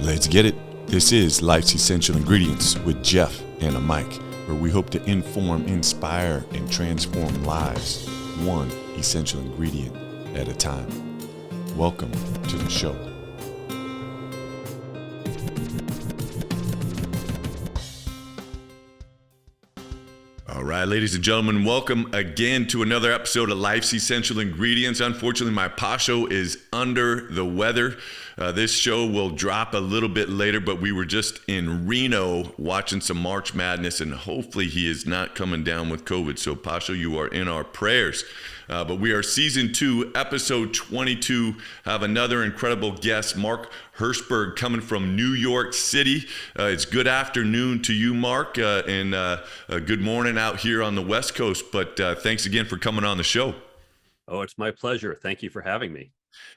Let's get it. This is Life's Essential Ingredients with Jeff and a Mike, where we hope to inform, inspire, and transform lives, one essential ingredient at a time. Welcome to the show. All right, ladies and gentlemen, welcome again to another episode of Life's Essential Ingredients. Unfortunately, my Pasho is under the weather. This show will drop a little bit later, but we were just in Reno watching some March Madness, and hopefully he is not coming down with COVID. So, Pasho, you are in our prayers. But we are season 2, episode 22. Have another incredible guest, Mark Herschberg, coming from New York City. It's good afternoon to you, Mark, and good morning out here on the West Coast. But thanks again for coming on the show. Oh, it's my pleasure. Thank you for having me.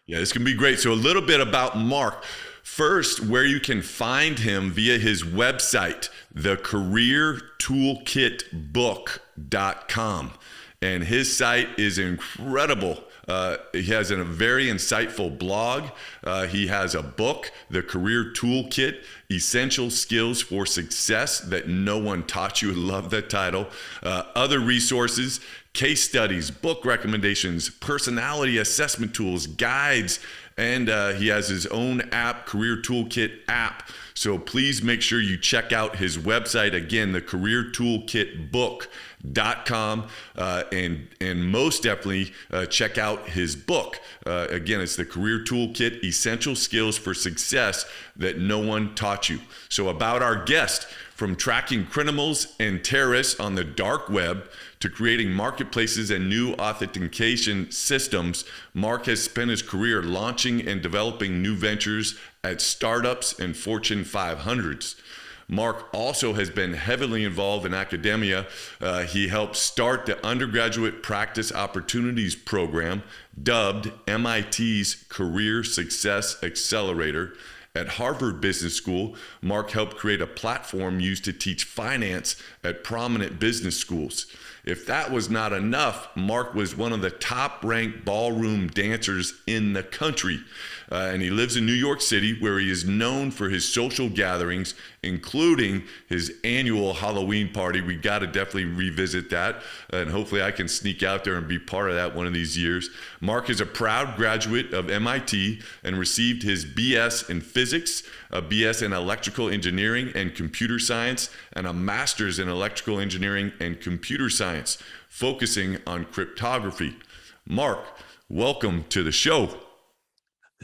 Yeah, this can be great. So a little bit about Mark. First, where you can find him via his website, thecareertoolkitbook.com. And his site is incredible. He has a very insightful blog. He has a book, The Career Toolkit, Essential Skills for Success That No One Taught You. I love that title. Other resources, case studies, book recommendations, personality assessment tools, guides, and he has his own app, Career Toolkit app. So please make sure you check out his website. Again, the careertoolkitbook.com, and most definitely check out his book. Again, it's the Career Toolkit, Essential Skills for Success That No One Taught You. So about our guest, from tracking criminals and terrorists on the dark web to creating marketplaces and new authentication systems, Mark has spent his career launching and developing new ventures at startups and Fortune 500s. Mark also has been heavily involved in academia. He helped start the Undergraduate Practice Opportunities Program, dubbed MIT's Career Success Accelerator. At Harvard Business School, Mark helped create a platform used to teach finance at prominent business schools. If that was not enough, Mark was one of the top-ranked ballroom dancers in the country. And he lives in New York City, where he is known for his social gatherings, including his annual Halloween party. We got to definitely revisit that, and hopefully I can sneak out there and be part of that one of these years. Mark is a proud graduate of MIT and received his BS in physics, a BS in electrical engineering and computer science, and a master's in electrical engineering and computer science, focusing on cryptography. Mark, welcome to the show.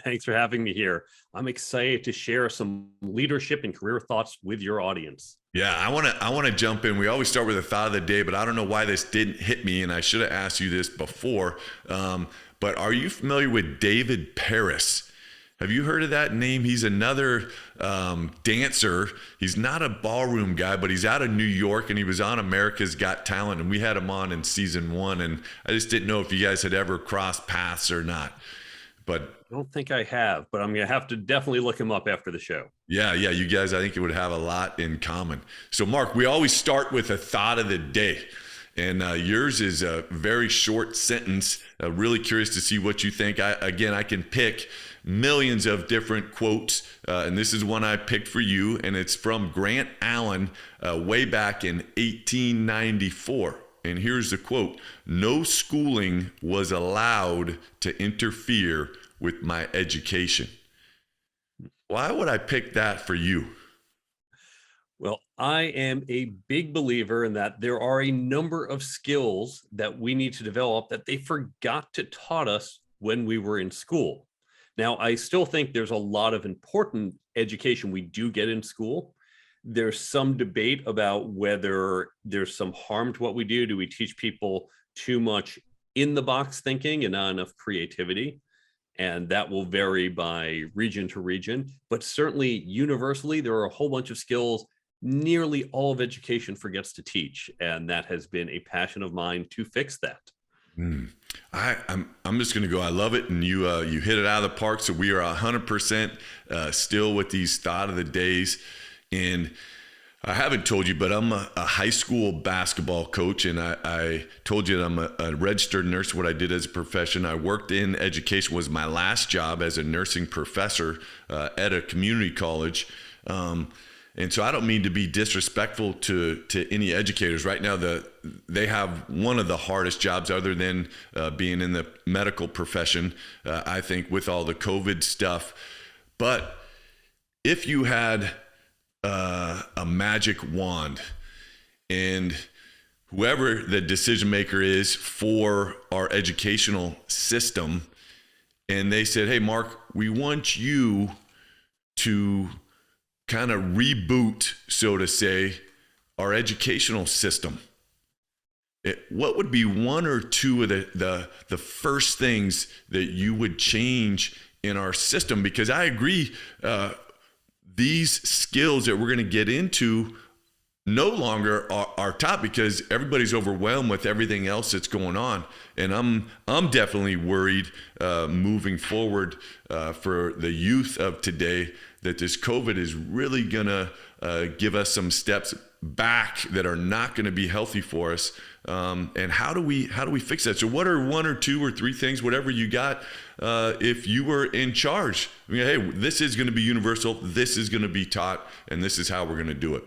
Thanks for having me here. I'm excited to share some leadership and career thoughts with your audience. Yeah, I want to jump in. We always start with a thought of the day, but I don't know why this didn't hit me, and I should have asked you this before. But are you familiar with David Paris? Have you heard of that name? He's another dancer. He's not a ballroom guy, but he's out of New York, and he was on America's Got Talent, and we had him on in season 1, and I just didn't know if you guys had ever crossed paths or not. But I don't think I have, but I'm going to have to definitely look him up after the show. Yeah, you guys, I think you would have a lot in common. So, Mark, we always start with a thought of the day. And yours is a very short sentence. Really curious to see what you think. I can pick millions of different quotes, and this is one I picked for you, and it's from Grant Allen way back in 1894. And here's the quote: "No schooling was allowed to interfere with my education." Why would I pick that for you? Well, I am a big believer in that there are a number of skills that we need to develop that they forgot to taught us when we were in school. Now, I still think there's a lot of important education we do get in school. There's some debate about whether there's some harm to what we do. Do we teach people too much in the box thinking and not enough creativity? And that will vary by region to region. But certainly universally, there are a whole bunch of skills nearly all of education forgets to teach. And that has been a passion of mine to fix that. I'm just going to go. I love it, and you hit it out of the park. So we are 100% still with these thought of the days. And I haven't told you, but I'm a high school basketball coach, and I told you that I'm a registered nurse. What I did as a profession, I worked in education, was my last job as a nursing professor at a community college. And so I don't mean to be disrespectful to any educators. Right now, they have one of the hardest jobs other than being in the medical profession, I think, with all the COVID stuff. But if you had a magic wand, and whoever the decision maker is for our educational system, and they said, hey, Mark, we want you to kind of reboot, so to say, our educational system, what would be one or two of the first things that you would change in our system? Because I agree, these skills that we're going to get into no longer are taught because everybody's overwhelmed with everything else that's going on. And I'm definitely worried moving forward for the youth of today that this COVID is really going to give us some steps back that are not going to be healthy for us. And how do we fix that? So what are one or two or three things, whatever you got, if you were in charge? I mean, hey, this is going to be universal, this is going to be taught, and this is how we're going to do it.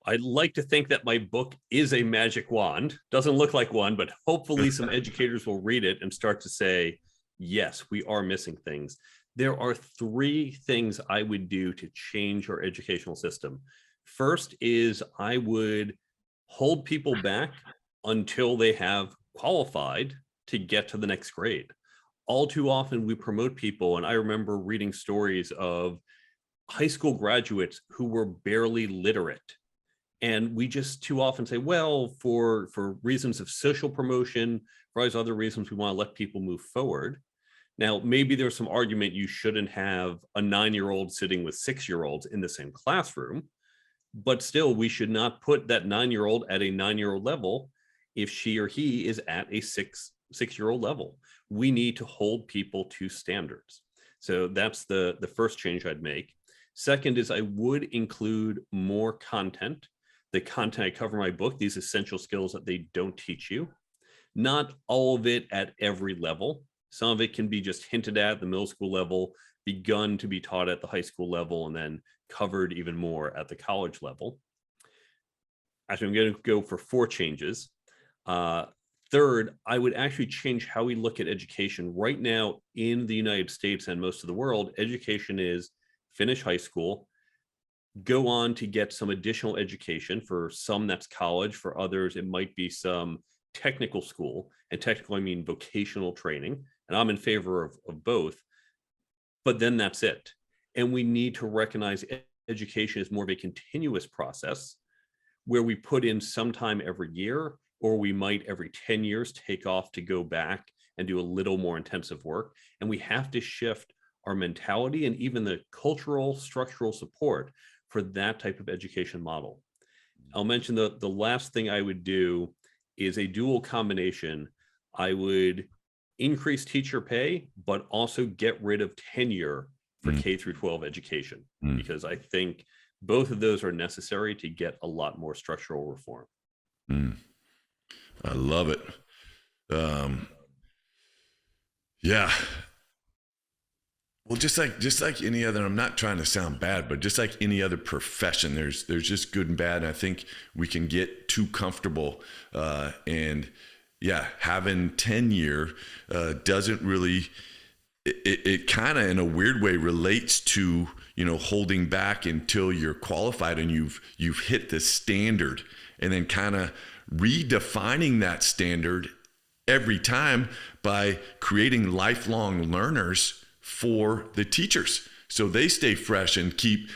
I'd like to think that my book is a magic wand. Doesn't look like one, but hopefully some educators will read it and start to say, yes, we are missing things. There are three things I would do to change our educational system. First is I would hold people back until they have qualified to get to the next grade. All too often we promote people, and I remember reading stories of high school graduates who were barely literate. And we just too often say, well, for reasons of social promotion, for all these other reasons, we want to let people move forward. Now, maybe there's some argument you shouldn't have a 9-year-old sitting with 6-year-olds in the same classroom, but still we should not put that 9-year-old at a 9-year-old level if she or he is at a 6-year-old level. We need to hold people to standards. So that's the first change I'd make. Second is I would include more content. The content I cover in my book, these essential skills that they don't teach you. Not all of it at every level. Some of it can be just hinted at the middle school level, begun to be taught at the high school level, and then covered even more at the college level. Actually, I'm going to go for 4 changes. Third, I would actually change how we look at education. Right now in the United States and most of the world, education is finish high school, go on to get some additional education. For some, that's college. For others, it might be some technical school. And technical, I mean vocational training. And I'm in favor of both. But then that's it. And we need to recognize education is more of a continuous process where we put in some time every year, or we might every 10 years take off to go back and do a little more intensive work. And we have to shift our mentality and even the cultural structural support for that type of education model. I'll mention the last thing I would do is a dual combination. I would increase teacher pay, but also get rid of tenure for K through 12 education, because I think both of those are necessary to get a lot more structural reform. I love it. Yeah. Well, just like any other, I'm not trying to sound bad, but just like any other profession, there's just good and bad. And I think we can get too comfortable, and yeah, having tenure doesn't really, it kind of in a weird way relates to, holding back until you're qualified and you've hit the standard, and then kind of redefining that standard every time by creating lifelong learners for the teachers, so they stay fresh and keep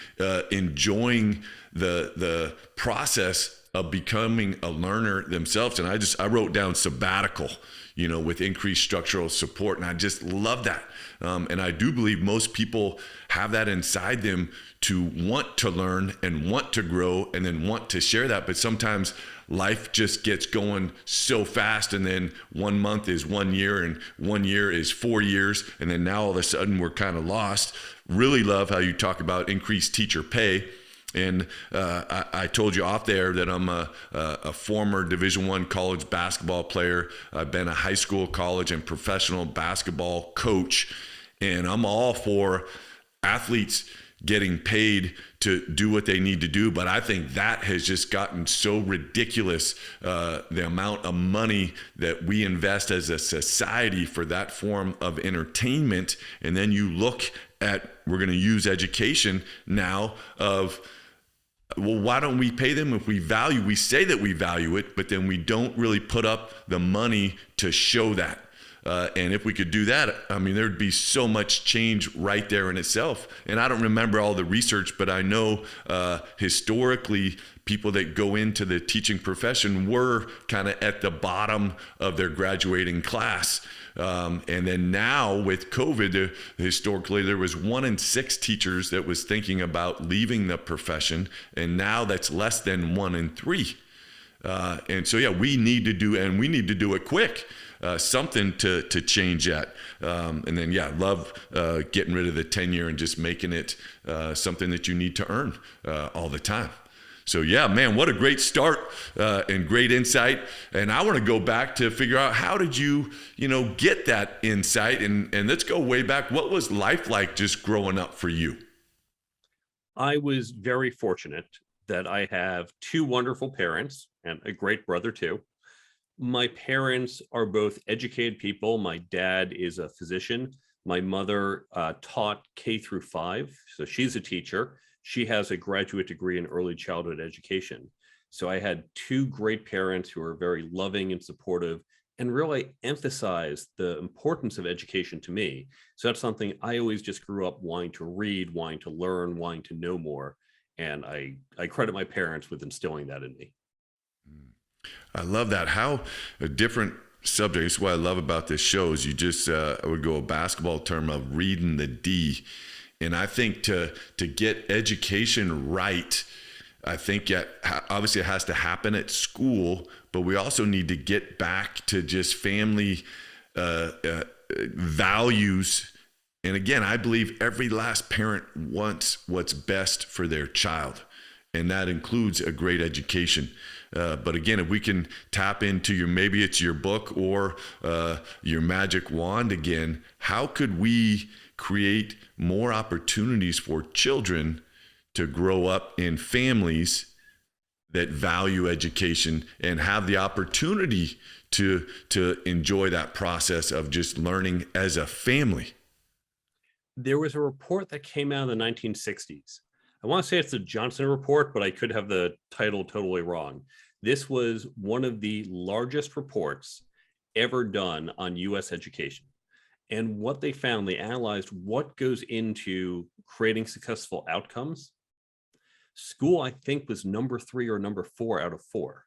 enjoying the process of becoming a learner themselves. And I wrote down sabbatical, with increased structural support, and I just love that. And I do believe most people have that inside them to want to learn and want to grow and then want to share that. But sometimes life just gets going so fast, and then 1 month is 1 year and 1 year is 4 years. And then now all of a sudden we're kind of lost. Really love how you talk about increased teacher pay. And I told you off there that I'm a former Division I college basketball player. I've been a high school, college, and professional basketball coach. And I'm all for athletes getting paid to do what they need to do. But I think that has just gotten so ridiculous, the amount of money that we invest as a society for that form of entertainment. And then you look at, we're going to use education now of, well, why don't we pay them if we say that we value it, but then we don't really put up the money to show that. And if we could do that, I mean, there'd be so much change right there in itself. And I don't remember all the research, but I know historically, people that go into the teaching profession were kind of at the bottom of their graduating class. And then now with COVID, historically, there was 1 in 6 teachers that was thinking about leaving the profession. And now that's less than 1 in 3. And so, yeah, we need to do it quick. Something to change that. And then, yeah, love getting rid of the tenure and just making it something that you need to earn all the time. So, yeah, man, what a great start and great insight. And I want to go back to figure out, how did you get that insight? And let's go way back. What was life like just growing up for you? I was very fortunate that I have 2 wonderful parents and a great brother too. My parents are both educated people. My dad is a physician. My mother taught K through 5, so she's a teacher. She has a graduate degree in early childhood education. So I had 2 great parents who are very loving and supportive and really emphasized the importance of education to me. So that's something I always just grew up wanting to read, wanting to learn, wanting to know more. And I credit my parents with instilling that in me. I love that. How a different subject. This is what I love about this show is you just, I would go a basketball term of reading the D. And I think to get education right, I think obviously it has to happen at school, but we also need to get back to just family values. And again, I believe every last parent wants what's best for their child, and that includes a great education. But again, if we can tap into maybe it's your book or your magic wand again, how could we create more opportunities for children to grow up in families that value education and have the opportunity to enjoy that process of just learning as a family? There was a report that came out in the 1960s. I want to say it's the Johnson report, but I could have the title totally wrong. This was one of the largest reports ever done on US education. And what they found, they analyzed what goes into creating successful outcomes. School, I think, was number 3 or number 4 out of 4.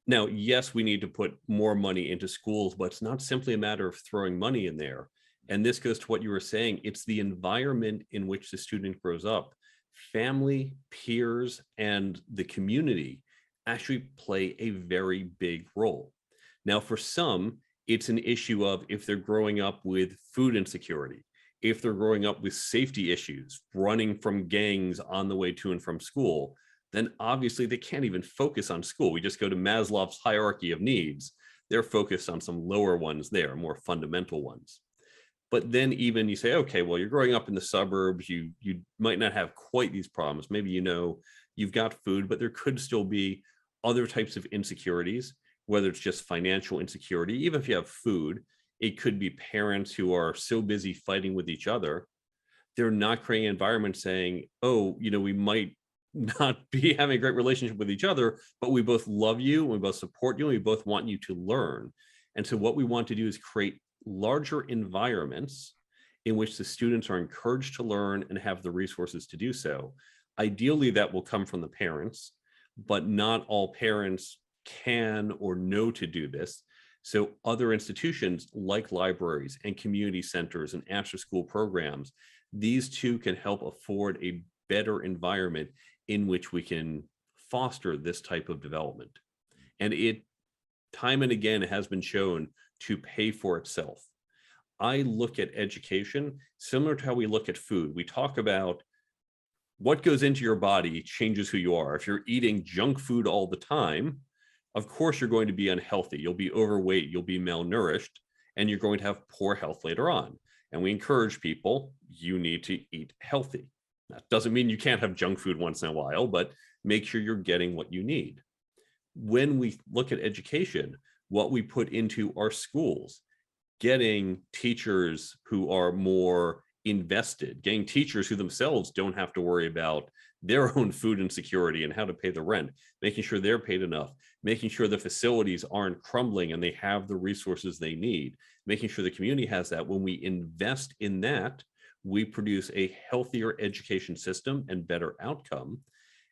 Now, yes, we need to put more money into schools, but it's not simply a matter of throwing money in there. And this goes to what you were saying. It's the environment in which the student grows up. Family, peers, and the community actually play a very big role. Now, for some, it's an issue of if they're growing up with food insecurity, if they're growing up with safety issues, running from gangs on the way to and from school, then obviously they can't even focus on school. We just go to Maslow's hierarchy of needs. They're focused on some lower ones there, more fundamental ones. But then even you say, okay, well, you're growing up in the suburbs, you might not have quite these problems. Maybe you've got food, but there could still be other types of insecurities, whether it's just financial insecurity. Even if you have food, it could be parents who are so busy fighting with each other, they're not creating an environment saying, oh, we might not be having a great relationship with each other, but we both love you, and we both support you, and we both want you to learn. And so what we want to do is create larger environments in which the students are encouraged to learn and have the resources to do so. Ideally, that will come from the parents, but not all parents can or know to do this. So other institutions like libraries and community centers and after-school programs, these two can help afford a better environment in which we can foster this type of development. And it, time and again, has been shown to pay for itself. I look at education similar to how we look at food. We talk about what goes into your body changes who you are. If you're eating junk food all the time, of course you're going to be unhealthy. You'll be overweight, you'll be malnourished, and you're going to have poor health later on. And we encourage people, you need to eat healthy. That doesn't mean you can't have junk food once in a while, but make sure you're getting what you need. When we look at education, what we put into our schools, getting teachers who are more invested, getting teachers who themselves don't have to worry about their own food insecurity and how to pay the rent, making sure they're paid enough, making sure the facilities aren't crumbling and they have the resources they need, making sure the community has that. When we invest in that, we produce a healthier education system and better outcome.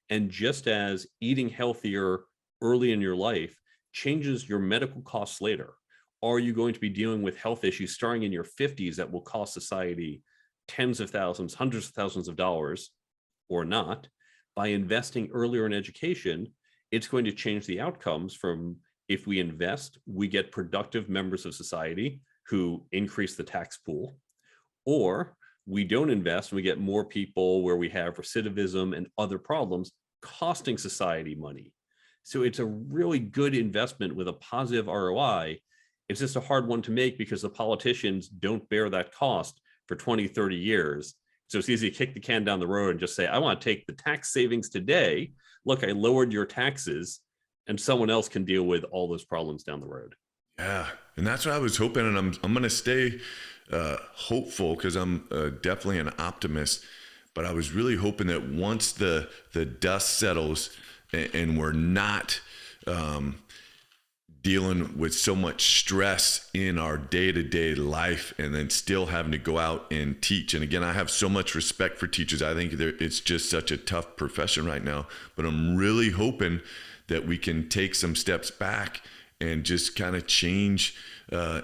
And just as eating healthier early in your life changes your medical costs later, are you going to be dealing with health issues starting in your 50s that will cost society tens of thousands, hundreds of thousands of dollars or not? By investing earlier in education, it's going to change the outcomes from, if we invest, we get productive members of society who increase the tax pool, or we don't invest and we get more people where we have recidivism and other problems costing society money. So it's a really good investment with a positive ROI. It's just a hard one to make because the politicians don't bear that cost for 20, 30 years. So it's easy to kick the can down the road and just say, I want to take the tax savings today. Look, I lowered your taxes, and someone else can deal with all those problems down the road. Yeah, and that's what I was hoping, and I'm going to stay hopeful because I'm definitely an optimist. But I was really hoping that once the dust settles and we're not dealing with so much stress in our day-to-day life and then still having to go out and teach. And again, I have so much respect for teachers. I think it's just such a tough profession right now, but I'm really hoping that we can take some steps back and just kind of change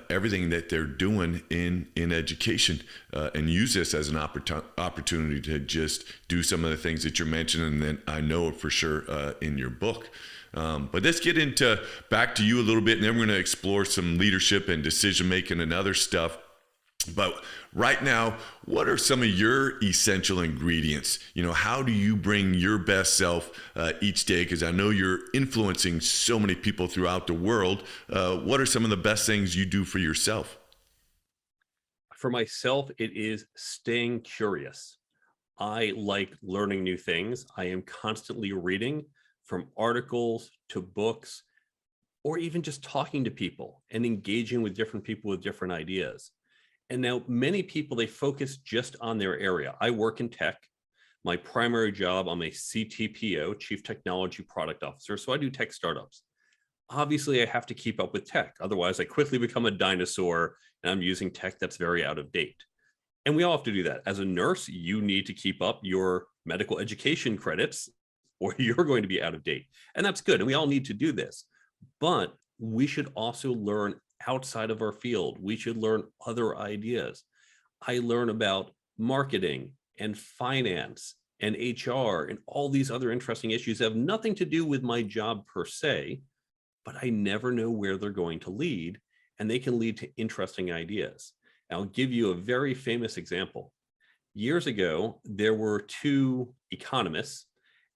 everything that they're doing in education and use this as an opportunity to just do some of the things that you're mentioning that I know for sure in your book. But let's get into back to you a little bit, and then we're going to explore some leadership and decision making and other stuff. But right now, what are some of your essential ingredients? You know, how do you bring your best self each day? Because I know you're influencing so many people throughout the world. What are some of the best things you do for yourself? For myself, it is staying curious. I like learning new things. I am constantly reading, from articles to books, or even just talking to people and engaging with different people with different ideas. And now many people, they focus just on their area. I work in tech. My primary job, I'm a CTPO, Chief Technology Product Officer. So I do tech startups. Obviously, I have to keep up with tech. Otherwise, I quickly become a dinosaur and I'm using tech that's very out of date. And we all have to do that. As a nurse, you need to keep up your medical education credits or you're going to be out of date. And that's good. And we all need to do this. But we should also learn outside of our field. We should learn other ideas. I learn about marketing and finance and HR and all these other interesting issues that have nothing to do with my job per se, but I never know where they're going to lead, and they can lead to interesting ideas. I'll give you a very famous example. Years ago, there were two economists,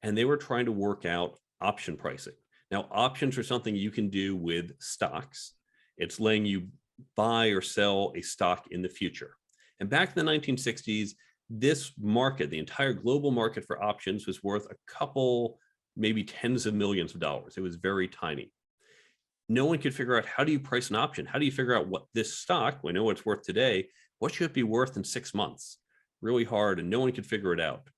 and they were trying to work out option pricing. Now, options are something you can do with stocks. It's letting you buy or sell a stock in the future. And back in the 1960s, this market, the entire global market for options, was worth a couple, maybe tens of millions of dollars. It was very tiny. No one could figure out, how do you price an option? How do you figure out what this stock, we know what it's worth today, what should it be worth in 6 months? Really hard, and no one could figure it out.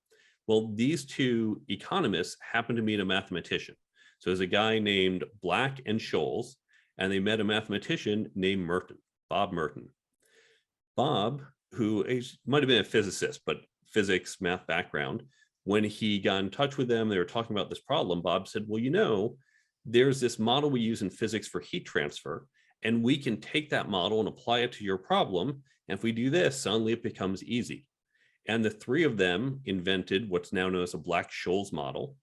Well, these two economists happened to meet a mathematician. So there's a guy named Black and Shoals, and they met a mathematician named Merton, Bob Merton. Bob, who might have been a physicist, but physics, math background, when he got in touch with them, they were talking about this problem. Bob said, well, you know, there's this model we use in physics for heat transfer, and we can take that model and apply it to your problem. And if we do this, suddenly it becomes easy. And the three of them invented what's now known as a Black-Scholes model.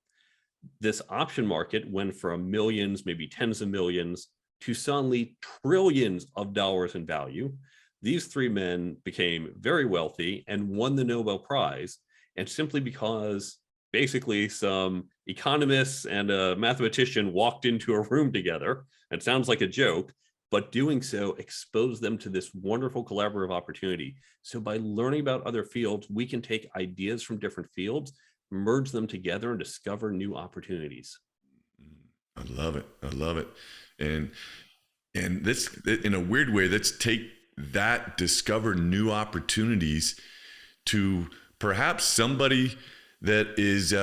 This option market went from millions, maybe tens of millions, to suddenly trillions of dollars in value. These three men became very wealthy and won the Nobel Prize, and simply because basically some economists and a mathematician walked into a room together. It sounds like a joke, but doing so exposed them to this wonderful collaborative opportunity. So by learning about other fields, we can take ideas from different fields, merge them together, and discover new opportunities. I love it. I love it. And this, in a weird way, let's take that, discover new opportunities, to perhaps somebody that is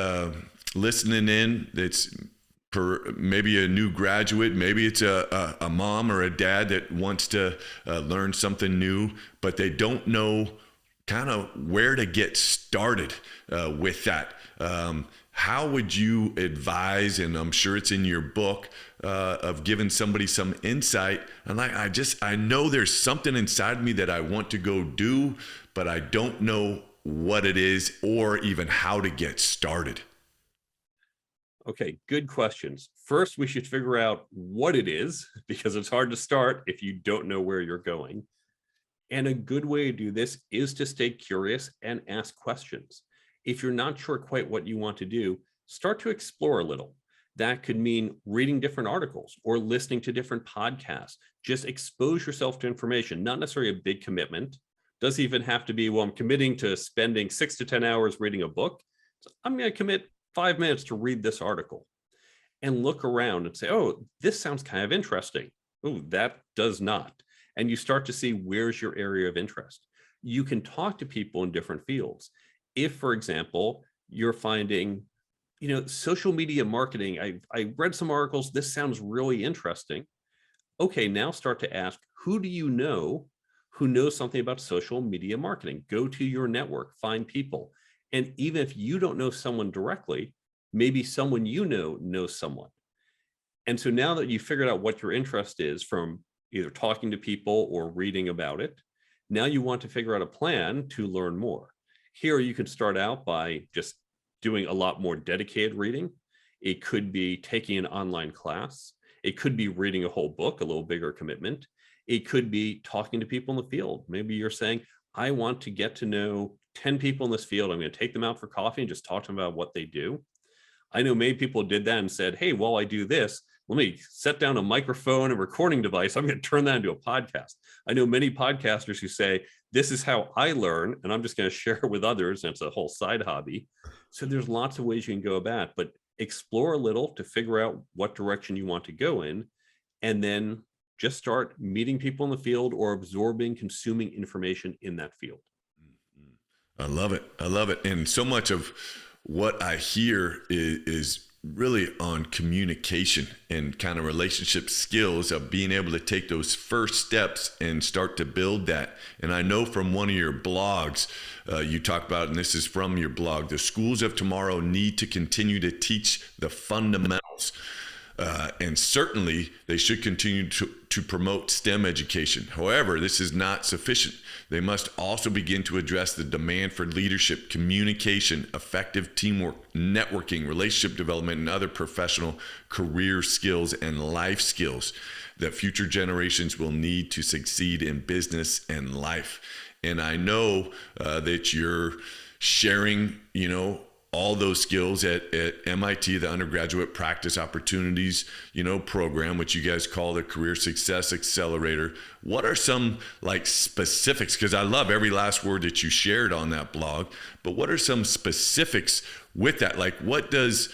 listening in, that's maybe a new graduate, maybe it's a mom or a dad that wants to learn something new, but they don't know kind of where to get started with that. How would you advise, and I'm sure it's in your book, of giving somebody some insight? And I know there's something inside me that I want to go do, but I don't know what it is or even how to get started. Okay, good questions. First, we should figure out what it is, because it's hard to start if you don't know where you're going. And a good way to do this is to stay curious and ask questions. If you're not sure quite what you want to do, start to explore a little. That could mean reading different articles or listening to different podcasts. Just expose yourself to information, not necessarily a big commitment. Doesn't even have to be, well, I'm committing to spending 6 to 10 hours reading a book. So I'm going to commit 5 minutes to read this article, and look around and say, oh, this sounds kind of interesting. Oh, that does not. And you start to see, where's your area of interest. You can talk to people in different fields. If, for example, you're finding, social media marketing, I read some articles, this sounds really interesting. Okay, now start to ask, who do you know who knows something about social media marketing? Go to your network, find people. And even if you don't know someone directly, maybe someone you know knows someone. And so now that you've figured out what your interest is from either talking to people or reading about it, now you want to figure out a plan to learn more. Here you can start out by just doing a lot more dedicated reading. It could be taking an online class. It could be reading a whole book, a little bigger commitment. It could be talking to people in the field. Maybe you're saying, I want to get to know 10 people in this field. I'm going to take them out for coffee and just talk to them about what they do. I know many people did that and said, hey, while I do this, let me set down a microphone and recording device. I'm going to turn that into a podcast. I know many podcasters who say, this is how I learn, and I'm just going to share it with others. And it's a whole side hobby. So there's lots of ways you can go about it, but explore a little to figure out what direction you want to go in, and then just start meeting people in the field or absorbing, consuming information in that field. I love it. I love it. And so much of what I hear is really on communication and kind of relationship skills, of being able to take those first steps and start to build that. And I know from one of your blogs, you talk about, and this is from your blog, the schools of tomorrow need to continue to teach the fundamentals. And certainly they should continue to promote STEM education. However, this is not sufficient. They must also begin to address the demand for leadership, communication, effective teamwork, networking, relationship development, and other professional career skills and life skills that future generations will need to succeed in business and life. And I know that you're sharing, all those skills at MIT, the Undergraduate Practice Opportunities, program, which you guys call the Career Success Accelerator. What are some specifics? Because I love every last word that you shared on that blog, but what are some specifics with that? What does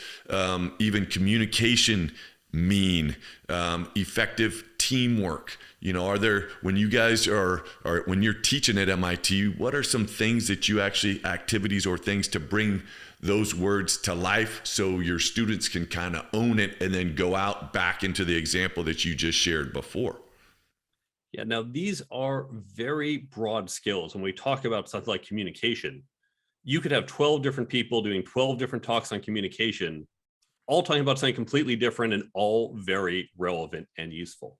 even communication mean? Effective teamwork? Are there, when you guys are when you're teaching at MIT, what are some things that you actually, activities or things to bring those words to life so your students can kind of own it and then go out back into the example that you just shared before? Yeah, now these are very broad skills. When we talk about something like communication, you could have 12 different people doing 12 different talks on communication, all talking about something completely different and all very relevant and useful.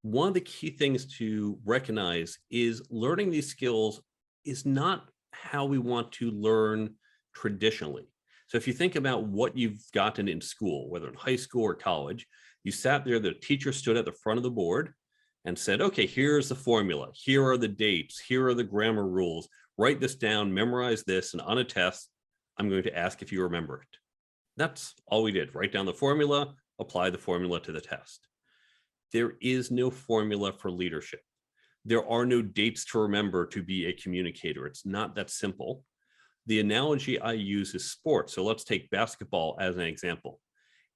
One of the key things to recognize is learning these skills is not how we want to learn traditionally. So if you think about what you've gotten in school, whether in high school or college, you sat there, the teacher stood at the front of the board and said, okay, here's the formula. Here are the dates. Here are the grammar rules. Write this down, memorize this, and on a test, I'm going to ask if you remember it. That's all we did. Write down the formula, apply the formula to the test. There is no formula for leadership. There are no dates to remember to be a communicator. It's not that simple. The analogy I use is sports. So let's take basketball as an example.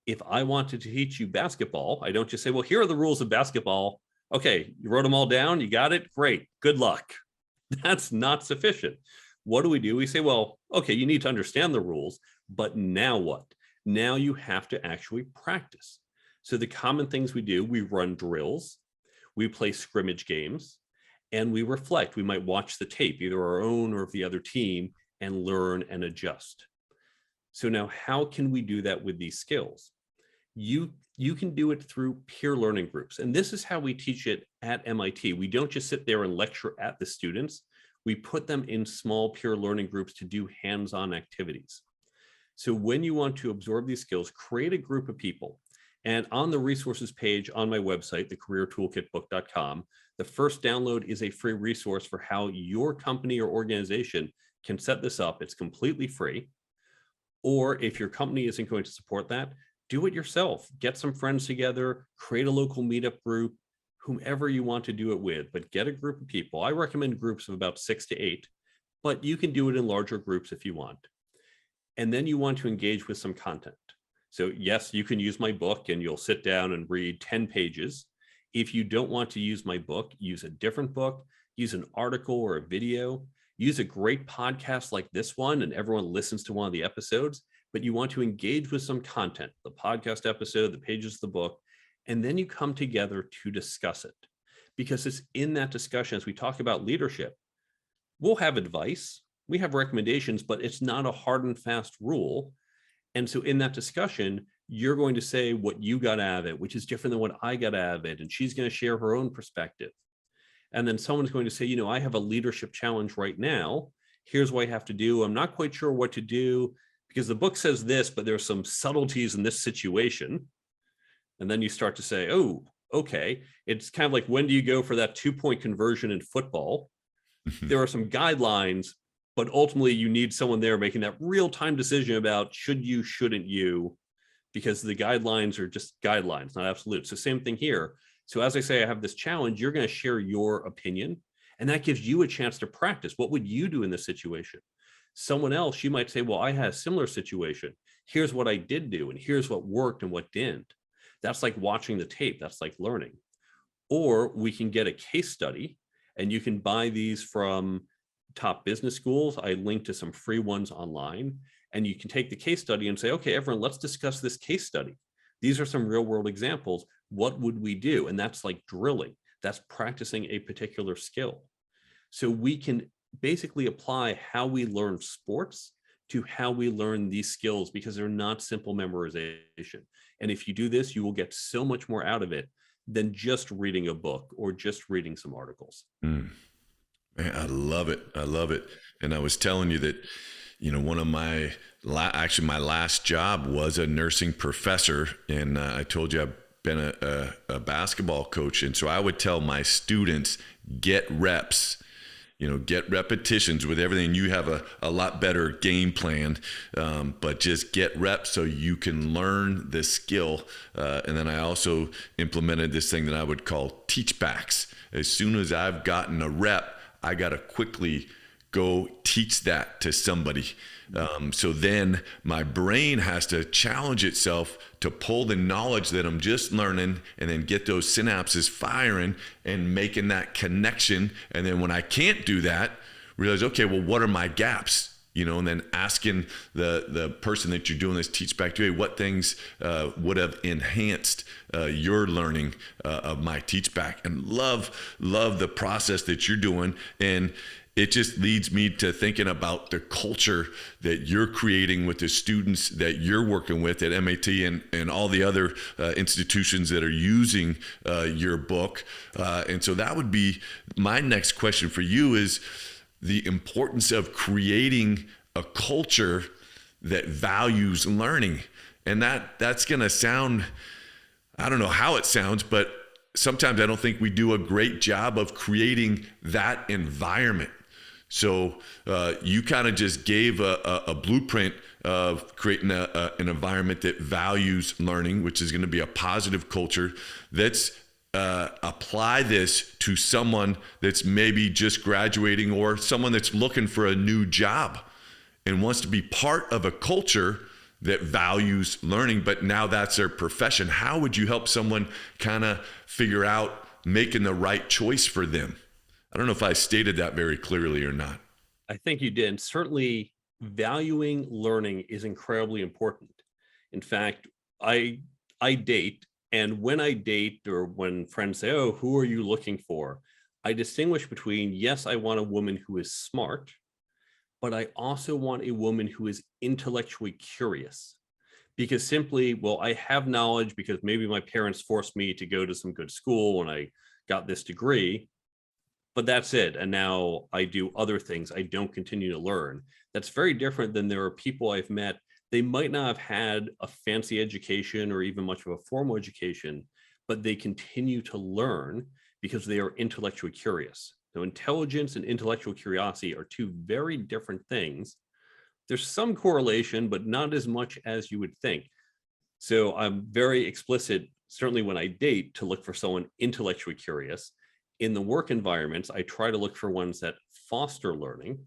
If I wanted to teach you basketball, I don't just say, well, here are the rules of basketball. Okay, you wrote them all down. You got it. Great. Good luck. That's not sufficient. What do? We say, well, okay, you need to understand the rules, but now what? Now you have to actually practice. So the common things we do, we run drills, we play scrimmage games, and we reflect. We might watch the tape, either our own or of the other team, and learn and adjust. So now how can we do that with these skills? You can do it through peer learning groups. And this is how we teach it at MIT. We don't just sit there and lecture at the students. We put them in small peer learning groups to do hands-on activities. So when you want to absorb these skills, create a group of people. And on the resources page on my website, thecareertoolkitbook.com, the first download is a free resource for how your company or organization can set this up. It's completely free. Or if your company isn't going to support that, do it yourself. Get some friends together, create a local meetup group, whomever you want to do it with, but get a group of people. I recommend groups of about 6 to 8, but you can do it in larger groups if you want. And then you want to engage with some content. So yes, you can use my book and you'll sit down and read 10 pages. If you don't want to use my book, use a different book, use an article or a video, use a great podcast like this one and everyone listens to one of the episodes, but you want to engage with some content, the podcast episode, the pages of the book, and then you come together to discuss it. Because it's in that discussion, as we talk about leadership, we'll have advice, we have recommendations, but it's not a hard and fast rule. And so in that discussion, you're going to say what you got out of it, which is different than what I got out of it. And she's going to share her own perspective. And then someone's going to say, you know, I have a leadership challenge right now. Here's what I have to do. I'm not quite sure what to do because the book says this, but there's some subtleties in this situation. And then you start to say, oh, okay. It's kind of like, when do you go for that 2-point conversion in football? There are some guidelines, but ultimately you need someone there making that real-time decision about should you, shouldn't you, because the guidelines are just guidelines, not absolute. So same thing here. So as I say, I have this challenge, you're going to share your opinion, and that gives you a chance to practice. What would you do in this situation? Someone else, you might say, well, I had a similar situation. Here's what I did do, and here's what worked and what didn't. That's like watching the tape. That's like learning. Or we can get a case study, and you can buy these from top business schools. I linked to some free ones online, and you can take the case study and say, okay, everyone, let's discuss this case study. These are some real world examples. What would we do? And that's like drilling. That's practicing a particular skill. So we can basically apply how we learn sports to how we learn these skills, because they're not simple memorization. And if you do this, you will get so much more out of it than just reading a book or just reading some articles. Man, I love it. I love it. And I was telling you that, you know, one of my last job was a nursing professor. And I told you I've been a basketball coach. And so I would tell my students, get reps, you know, get repetitions with everything. You have a lot better game plan, but just get reps so you can learn this skill. And then I also implemented this thing that I would call teach backs. As soon as I've gotten a rep, I got to quickly go teach that to somebody. So then my brain has to challenge itself to pull the knowledge that I'm just learning and then get those synapses firing and making that connection. And then when I can't do that, realize, okay, well, what are my gaps? You know, and then asking the person that you're doing this teach back to, hey, what things would have enhanced your learning of my teach back? And love the process that you're doing. And it just leads me to thinking about the culture that you're creating with the students that you're working with at MIT and all the other institutions that are using your book. And so that would be my next question for you, is the importance of creating a culture that values learning. And that's going to sound, I don't know how it sounds, but sometimes I don't think we do a great job of creating that environment. So you kind of just gave a blueprint of creating an environment that values learning, which is going to be a positive culture. Let's apply this to someone that's maybe just graduating or someone that's looking for a new job and wants to be part of a culture that values learning, but now that's their profession. How would you help someone kind of figure out making the right choice for them? I don't know if I stated that very clearly or not. I think you did. Certainly, valuing learning is incredibly important. In fact, I date, and when I date or when friends say, "Oh, who are you looking for?" I distinguish between, yes, I want a woman who is smart, but I also want a woman who is intellectually curious. Because simply, well, I have knowledge because maybe my parents forced me to go to some good school and I got this degree, but that's it. And now I do other things. I don't continue to learn. That's very different than there are people I've met. They might not have had a fancy education or even much of a formal education, but they continue to learn because they are intellectually curious. So intelligence and intellectual curiosity are two very different things. There's some correlation, but not as much as you would think. So I'm very explicit, certainly when I date, to look for someone intellectually curious. In the work environments, I try to look for ones that foster learning.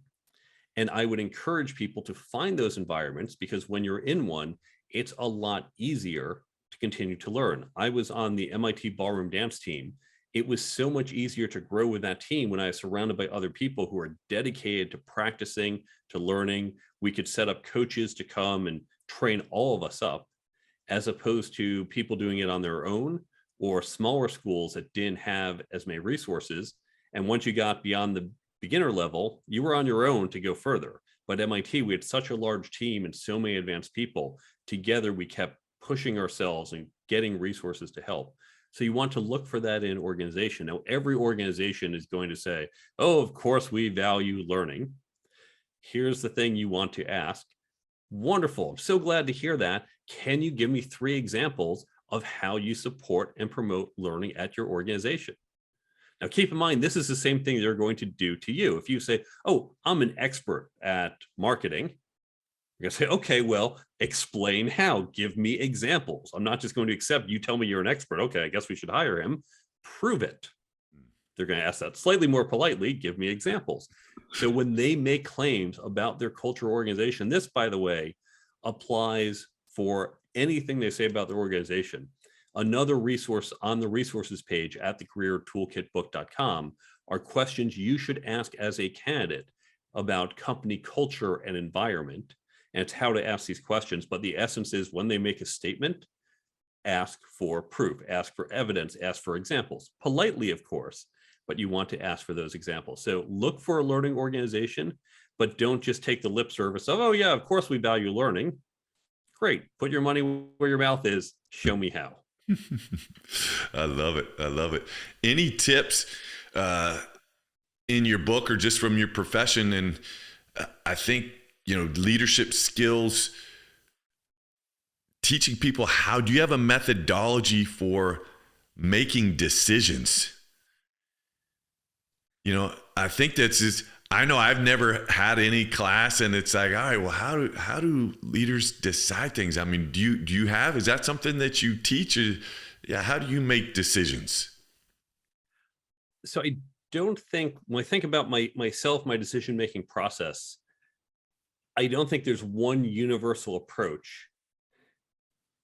And I would encourage people to find those environments because when you're in one, it's a lot easier to continue to learn. I was on the MIT ballroom dance team. It was so much easier to grow with that team when I was surrounded by other people who are dedicated to practicing, to learning. We could set up coaches to come and train all of us up, as opposed to people doing it on their own or smaller schools that didn't have as many resources. And once you got beyond the beginner level, you were on your own to go further. But at MIT, we had such a large team and so many advanced people. Together, we kept pushing ourselves and getting resources to help. So you want to look for that in organization. Now, every organization is going to say, oh, of course, we value learning. Here's the thing you want to ask. Wonderful. I'm so glad to hear that. Can you give me 3 examples of how you support and promote learning at your organization? Now, keep in mind, this is the same thing they're going to do to you. If you say, oh, I'm an expert at marketing, you're going to say, okay, well, explain how. Give me examples. I'm not just going to accept you tell me you're an expert. Okay, I guess we should hire him. Prove it. They're going to ask that slightly more politely. Give me examples. So when they make claims about their culture or organization, this, by the way, applies for anything they say about their organization. Another resource on the resources page at thecareertoolkitbook.com are questions you should ask as a candidate about company culture and environment. And it's how to ask these questions. But the essence is when they make a statement, ask for proof, ask for evidence, ask for examples. Politely, of course, but you want to ask for those examples. So look for a learning organization, but don't just take the lip service of, oh yeah, of course we value learning. Great, put your money where your mouth is, show me how. I love it. I love it. Any tips in your book or just from your profession? And I think, leadership skills, teaching people do you have a methodology for making decisions? I think that's just, I know I've never had any class and it's like, all right, well, how do leaders decide things? I mean, do you have, is that something that you teach? How do you make decisions? So I don't think, when I think about myself, my decision-making process, I don't think there's one universal approach.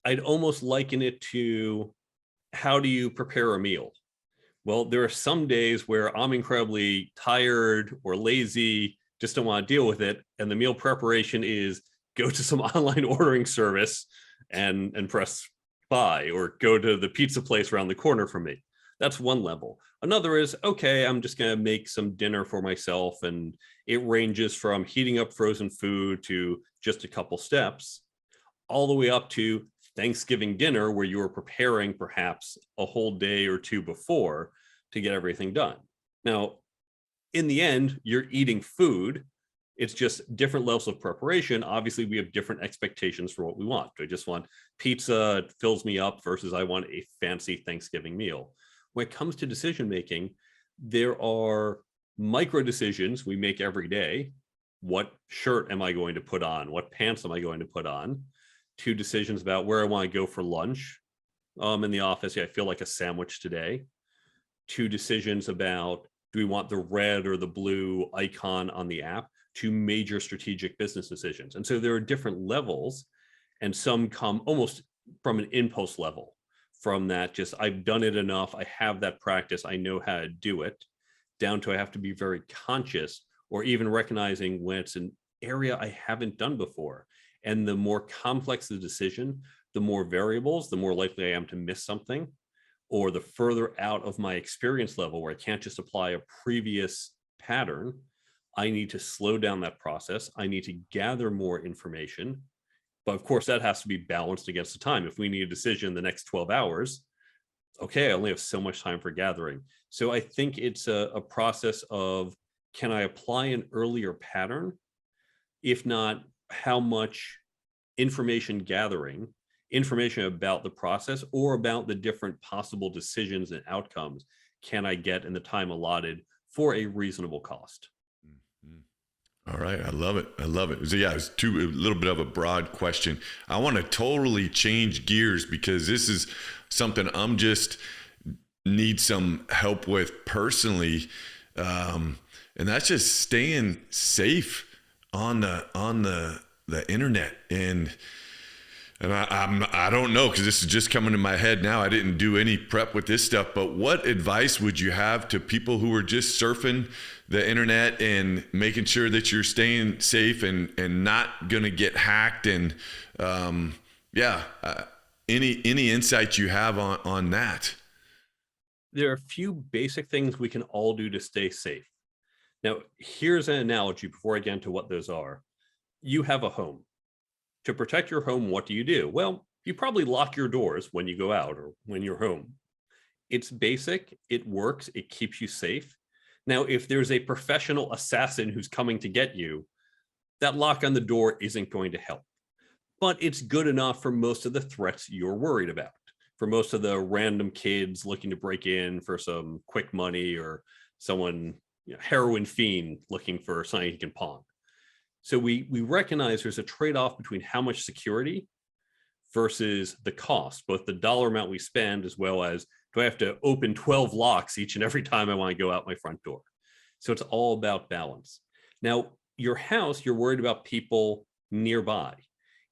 I'd almost liken it to, how do you prepare a meal? Well, there are some days where I'm incredibly tired or lazy, just don't want to deal with it. And the meal preparation is go to some online ordering service and press buy, or go to the pizza place around the corner from me. That's one level. Another is, okay, I'm just going to make some dinner for myself. And it ranges from heating up frozen food to just a couple steps, all the way up to Thanksgiving dinner, where you are preparing perhaps a whole day or two before to get everything done. Now, in the end, you're eating food. It's just different levels of preparation. Obviously, we have different expectations for what we want. Do I just want pizza, it fills me up, versus I want a fancy Thanksgiving meal? When it comes to decision making, there are Micro decisions we make every day. What shirt am I going to put on? What pants am I going to put on? To decisions about where I want to go for lunch. In the office, yeah, I feel like a sandwich today. To decisions about, do we want the red or the blue icon on the app? To major strategic business decisions. And so there are different levels, and some come almost from an impulse level, from that just I've done it enough, I have that practice, I know how to do it, down to I have to be very conscious, or even recognizing when it's an area I haven't done before. And the more complex the decision, the more variables, the more likely I am to miss something, or the further out of my experience level where I can't just apply a previous pattern. I need to slow down that process. I need to gather more information. But of course, that has to be balanced against the time. If we need a decision in the next 12 hours, okay, I only have so much time for gathering. So I think it's a process of, can I apply an earlier pattern? If not, how much information gathering, information about the process or about the different possible decisions and outcomes can I get in the time allotted for a reasonable cost? All right. I love it. I love it. So yeah, it's a little bit of a broad question. I want to totally change gears because this is something I'm just need some help with personally. And that's just staying safe on the internet. And I don't know, because this is just coming to my head now. I didn't do any prep with this stuff, but what advice would you have to people who are just surfing the internet and making sure that you're staying safe and not going to get hacked? And any insights you have on that? There are a few basic things we can all do to stay safe. Now, here's an analogy before I get into what those are. You have a home. To protect your home, what do? Well, you probably lock your doors when you go out or when you're home. It's basic, it works, it keeps you safe. Now, if there's a professional assassin who's coming to get you, that lock on the door isn't going to help. But it's good enough for most of the threats you're worried about, for most of the random kids looking to break in for some quick money, or someone, heroin fiend looking for something he can pawn. So we recognize there's a trade-off between how much security versus the cost, both the dollar amount we spend, as well as, do I have to open 12 locks each and every time I want to go out my front door? So it's all about balance. Now, your house, you're worried about people nearby.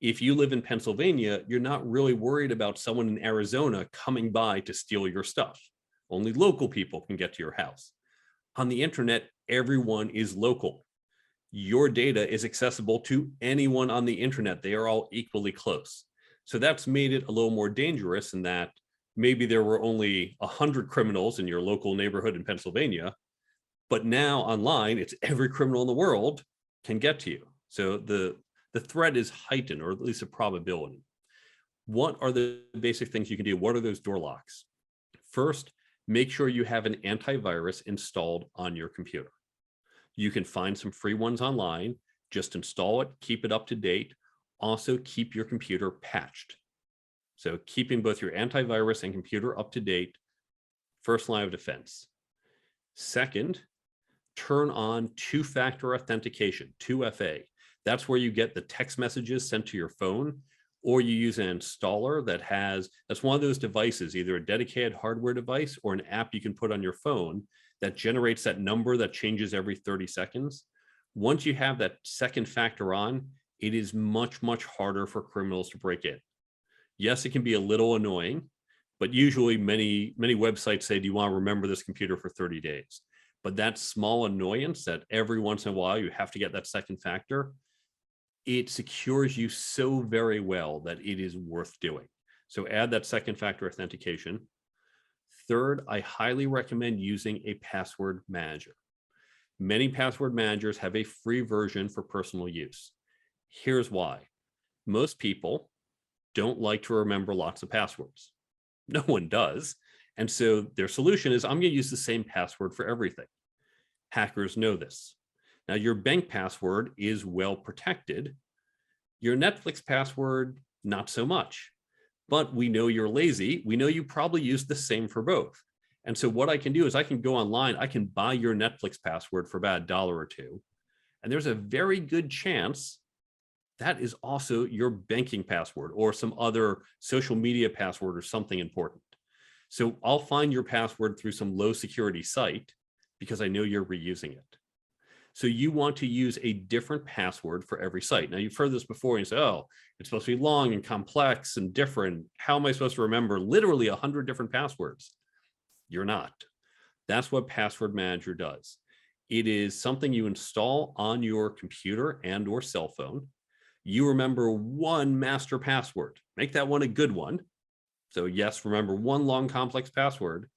If you live in Pennsylvania, you're not really worried about someone in Arizona coming by to steal your stuff. Only local people can get to your house. On the internet, everyone is local. Your data is accessible to anyone on the internet. They are all equally close. So that's made it a little more dangerous in that maybe there were only 100 criminals in your local neighborhood in Pennsylvania, but now online, it's every criminal in the world can get to you. So the threat is heightened, or at least a probability. What are the basic things you can do? What are those door locks? First, make sure you have an antivirus installed on your computer. You can find some free ones online. Just install it, keep it up to date. Also, keep your computer patched. So keeping both your antivirus and computer up to date, first line of defense. Second, turn on two-factor authentication, 2FA. That's where you get the text messages sent to your phone, or you use an installer that's one of those devices, either a dedicated hardware device or an app you can put on your phone that generates that number that changes every 30 seconds. Once you have that second factor on, it is much, much harder for criminals to break in. Yes, it can be a little annoying, but usually many websites say, do you want to remember this computer for 30 days? But that small annoyance that every once in a while you have to get that second factor, it secures you so very well that it is worth doing. So add that second factor authentication. Third, I highly recommend using a password manager. Many password managers have a free version for personal use. Here's why. Most people don't like to remember lots of passwords. No one does. And so their solution is, I'm going to use the same password for everything. Hackers know this. Now, your bank password is well protected. Your Netflix password, not so much. But we know you're lazy. We know you probably use the same for both. And so what I can do is I can go online, I can buy your Netflix password for about $1 or $2. And there's a very good chance that is also your banking password or some other social media password or something important. So I'll find your password through some low security site because I know you're reusing it. So you want to use a different password for every site. Now you've heard this before and you say, oh, it's supposed to be long and complex and different. How am I supposed to remember literally 100 different passwords? You're not. That's what Password Manager does. It is something you install on your computer and or cell phone. You remember one master password. Make that one a good one. So yes, remember one long complex password.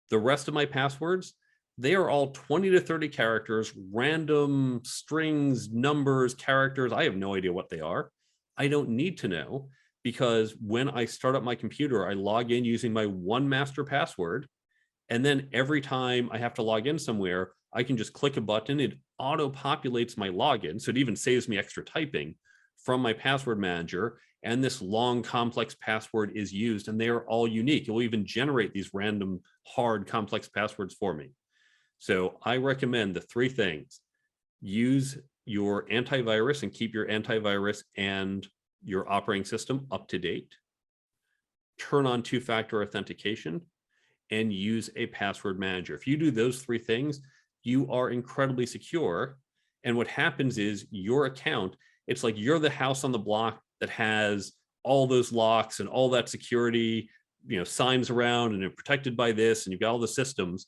The rest of my passwords, they are all 20 to 30 characters, random strings, numbers, characters. I have no idea what they are. I don't need to know because when I start up my computer, I log in using my one master password. And then every time I have to log in somewhere, I can just click a button. It auto-populates my login. So it even saves me extra typing from my password manager. And this long, complex password is used, and they are all unique. It will even generate these random, hard, complex passwords for me. So I recommend the 3 things. Use your antivirus and keep your antivirus and your operating system up to date. Turn on 2-factor authentication and use a password manager. If you do those 3 things, you are incredibly secure. And what happens is your account, it's like you're the house on the block that has all those locks and all that security, signs around and you're protected by this and you've got all the systems.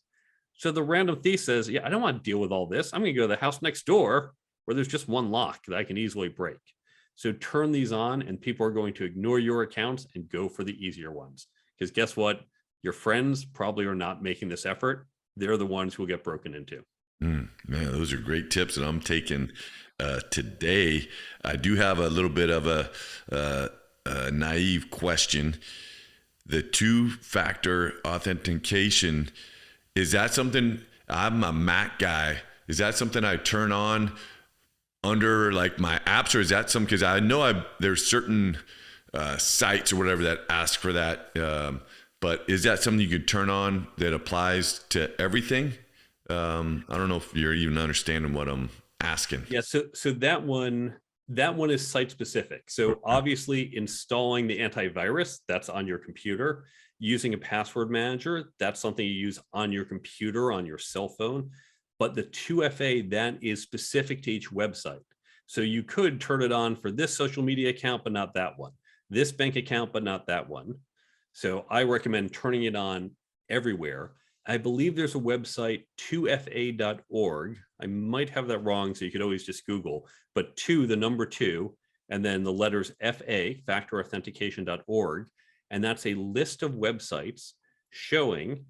So the random thief says, yeah, I don't want to deal with all this. I'm going to go to the house next door where there's just one lock that I can easily break. So turn these on and people are going to ignore your accounts and go for the easier ones. Because guess what? Your friends probably are not making this effort. They're the ones who will get broken into. Man, those are great tips that I'm taking today. I do have a little bit of a naive question. The 2-factor authentication, is that something, I'm a Mac guy, is that something I turn on under like my apps, or is that something, because I know there's certain sites or whatever that ask for that, but is that something you could turn on that applies to everything? I don't know if you're even understanding what I'm asking. Yeah, so that one is site specific. So obviously installing the antivirus, that's on your computer. Using a password manager, that's something you use on your computer, on your cell phone. But the 2FA, that is specific to each website. So you could turn it on for this social media account, but not that one. This bank account, but not that one. So I recommend turning it on everywhere. I believe there's a website, 2fa.org. I might have that wrong, so you could always just Google, but 2, the number 2, and then the letters FA, factorauthentication.org. And that's a list of websites showing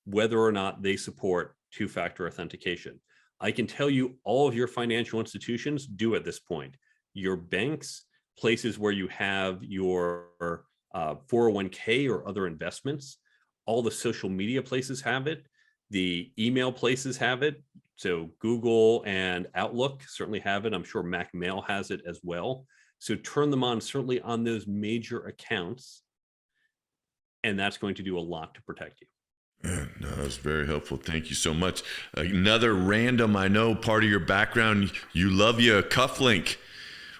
whether or not they support 2-factor authentication. I can tell you all of your financial institutions do at this point. Your banks, places where you have your 401k or other investments, all the social media places have it. The email places have it. So Google and Outlook certainly have it. I'm sure Mac Mail has it as well. So turn them on certainly on those major accounts. And that's going to do a lot to protect you. Yeah, no, that's very helpful. Thank you so much. Another random, I know part of your background, you love your cufflink.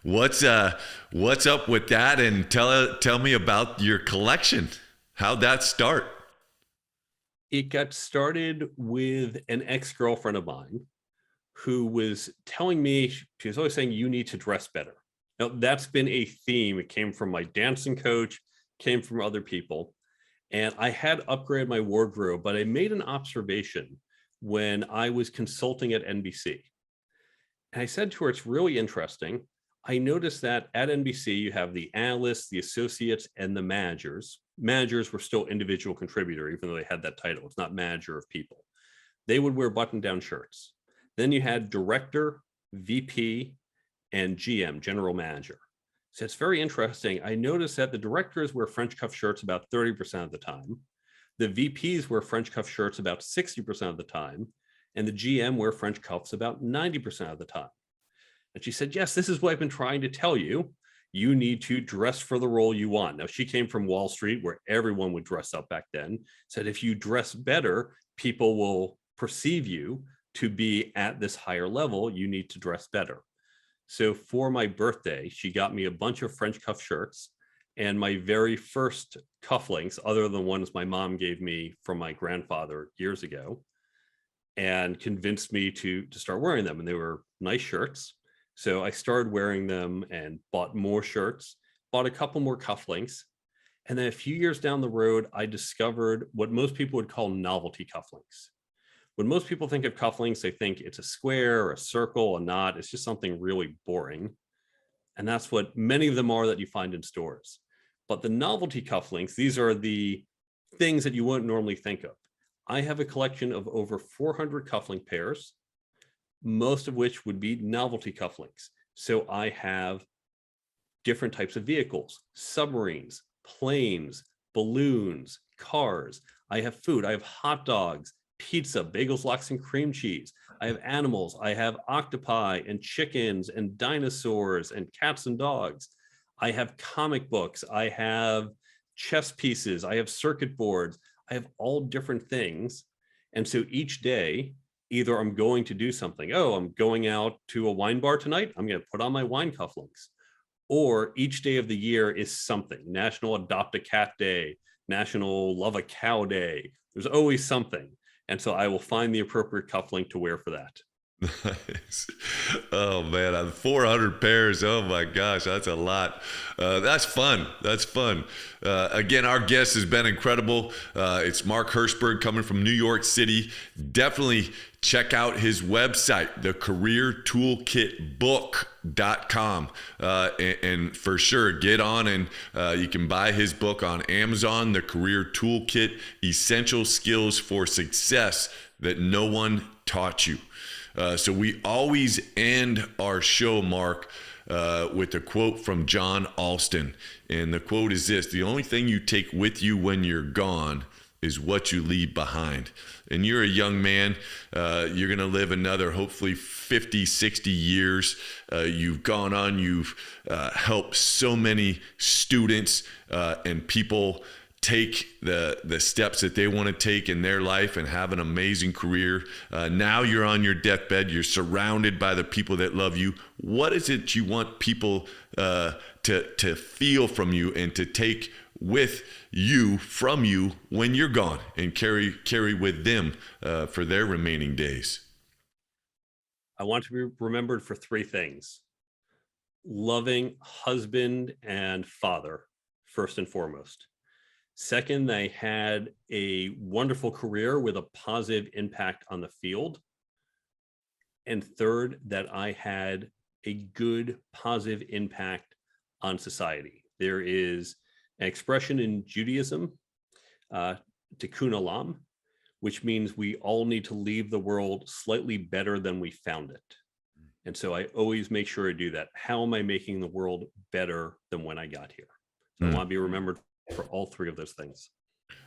What's up with that? And tell me about your collection. How'd that start? It got started with an ex-girlfriend of mine who was telling me, she was always saying, you need to dress better. Now, that's been a theme. It came from my dancing coach, came from other people. And I had upgraded my wardrobe, but I made an observation when I was consulting at NBC. And I said to her, it's really interesting. I noticed that at NBC, you have the analysts, the associates, and the managers. Managers were still individual contributor, even though they had that title. It's not manager of people. They would wear button-down shirts. Then you had director, VP, and GM, general manager. So it's very interesting. I noticed that the directors wear French cuff shirts about 30% of the time. The VPs wear French cuff shirts about 60% of the time. And the GM wear French cuffs about 90% of the time. And she said, yes, this is what I've been trying to tell you. You need to dress for the role you want. Now, she came from Wall Street, where everyone would dress up back then, said if you dress better, people will perceive you to be at this higher level. You need to dress better. So for my birthday, she got me a bunch of French cuff shirts, and my very first cufflinks, other than ones my mom gave me from my grandfather years ago, and convinced me to start wearing them. And they were nice shirts. So I started wearing them and bought more shirts, bought a couple more cufflinks. And then a few years down the road, I discovered what most people would call novelty cufflinks. When most people think of cufflinks, they think it's a square, a circle, a knot. It's just something really boring. And that's what many of them are that you find in stores. But the novelty cufflinks, these are the things that you wouldn't normally think of. I have a collection of over 400 cufflink pairs, most of which would be novelty cufflinks. So I have different types of vehicles, submarines, planes, balloons, cars. I have food. I have hot dogs, pizza, bagels, lox, and cream cheese. I have animals. I have octopi and chickens and dinosaurs and cats and dogs. I have comic books. I have chess pieces. I have circuit boards. I have all different things. And so each day, either I'm going to do something. Oh, I'm going out to a wine bar tonight. I'm going to put on my wine cufflinks. Or each day of the year is something. National Adopt a Cat Day, National Love a Cow Day. There's always something. And so I will find the appropriate cufflink to wear for that. Nice. Oh man, 400 pairs. Oh my gosh, that's a lot. That's fun. That's fun. Again, our guest has been incredible. It's Mark Herschberg coming from New York City. Definitely check out his website, thecareertoolkitbook.com. And for sure, get on and you can buy his book on Amazon, The Career Toolkit, Essential Skills for Success That No One Taught You. So we always end our show, Mark, with a quote from John Alston. And the quote is this: the only thing you take with you when you're gone is what you leave behind. And you're a young man. You're going to live another, hopefully, 50, 60 years. You've gone on. You've helped so many students and people take the steps that they want to take in their life and have an amazing career. Now you're on your deathbed. You're surrounded by the people that love you. What is it you want people to feel from you and to take with you, from you, when you're gone, and carry with them for their remaining days? I want to be remembered for three things: loving husband and father, first and foremost. Second, I had a wonderful career with a positive impact on the field. And third, that I had a good positive impact on society. There is an expression in Judaism, tikkun olam, which means we all need to leave the world slightly better than we found it. And so I always make sure I do that. How am I making the world better than when I got here? So I want to be remembered for all three of those things.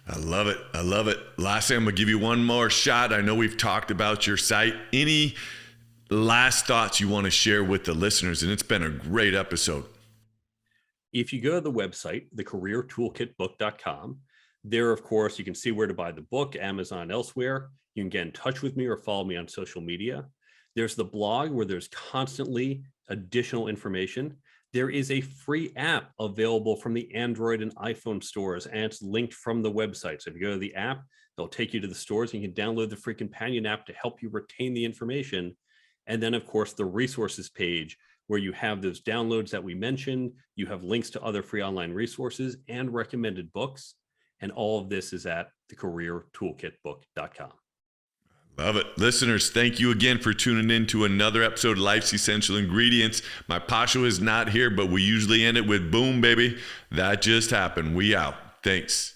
I love it. I love it. Lastly, I'm going to give you one more shot. I know we've talked about your site. Any last thoughts you want to share with the listeners? And it's been a great episode. If you go to the website, thecareertoolkitbook.com, there, of course, you can see where to buy the book, Amazon, elsewhere. You can get in touch with me or follow me on social media. There's the blog where there's constantly additional information. There is a free app available from the Android and iPhone stores, and it's linked from the website. So if you go to the app, they'll take you to the stores, and you can download the free companion app to help you retain the information. And then, of course, the resources page, where you have those downloads that we mentioned. You have links to other free online resources and recommended books. And all of this is at thecareertoolkitbook.com. Love it. Listeners, thank you again for tuning in to another episode of Life's Essential Ingredients. My Pasha is not here, but we usually end it with boom, baby. That just happened. We out. Thanks.